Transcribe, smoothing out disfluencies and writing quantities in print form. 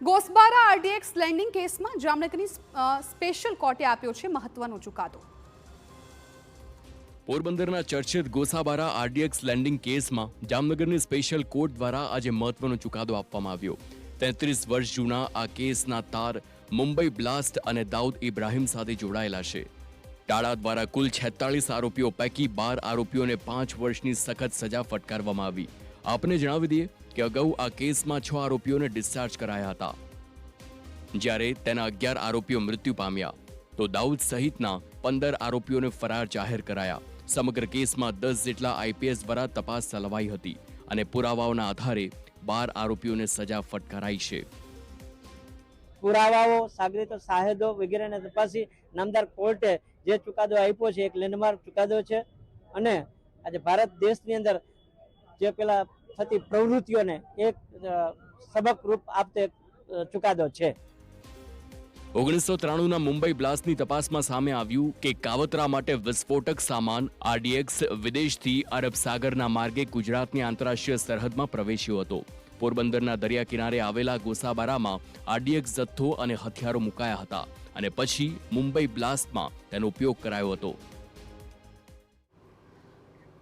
ગોસબારા RDX landing કેસમાં જામનગરની special કોર્ટે આપ્યો છે મહત્વનો ચુકાદો। પોરબંદરના ચર્ચિત ગોસાબારા આરડીએક્સ લેન્ડિંગ કેસમાં જામનગરની સ્પેશિયલ કોર્ટ દ્વારા આજે મહત્વનો ચુકાદો આપવામાં આવ્યો। 33 વર્ષ જૂના આ કેસના તાર મુંબઈ બ્લાસ્ટ અને દાઉદ ઇબ્રાહિમ સાથે જોડાયેલા છે। ટાડા દ્વારા કુલ 46 આરોપીઓ પૈકી 12 આરોપીઓને 5 વર્ષની સખત સજા ફટકારવામાં આવી। આપને જણાવી દઈએ કે અગાઉ આ કેસમાં 6 આરોપીઓને ડિસ્ચાર્જ કરાયા હતા, જ્યારે તેના 11 આરોપીઓ મૃત્યુ પામ્યા તો દાઉદ સહિતના 15 આરોપીઓને ફરાર જાહેર કરાયા। સમગ્ર કેસમાં 10 જેટલા આઈપીએસ દ્વારા તપાસ ચલાવાઈ હતી અને પુરાવાઓના આધારે 12 આરોપીઓને સજા ફટકારાઈ છે। પુરાવાઓ, સાગરીતો, સાહેદો વગેરેને તપાસી નામદાર કોર્ટે જે ચુકાદો આપ્યો છે એક લેન્ડમાર્ક ચુકાદો છે અને આજે ભારત દેશની અંદર જે પેલા થતી પ્રવૃત્તિઓને એક સબક રૂપ આપતો ચુકાદો છે। 1993ના મુંબઈ બ્લાસ્ટની તપાસમાં સામે આવ્યું કે કાવતરા માટે વિસ્ફોટક સામાન આરડીએક્સ વિદેશથી અરબ સાગરના માર્ગે ગુજરાતની આંતરરાષ્ટ્રીય સરહદમાં પ્રવેશ્યો હતો। પોરબંદરના દરિયા કિનારે આવેલા ગોસાબારામાં આરડીએક્સ જથ્થો અને હથિયારો મુકાયા હતા અને પછી મુંબઈ બ્લાસ્ટમાં તેનો ઉપયોગ કરાયો હતો।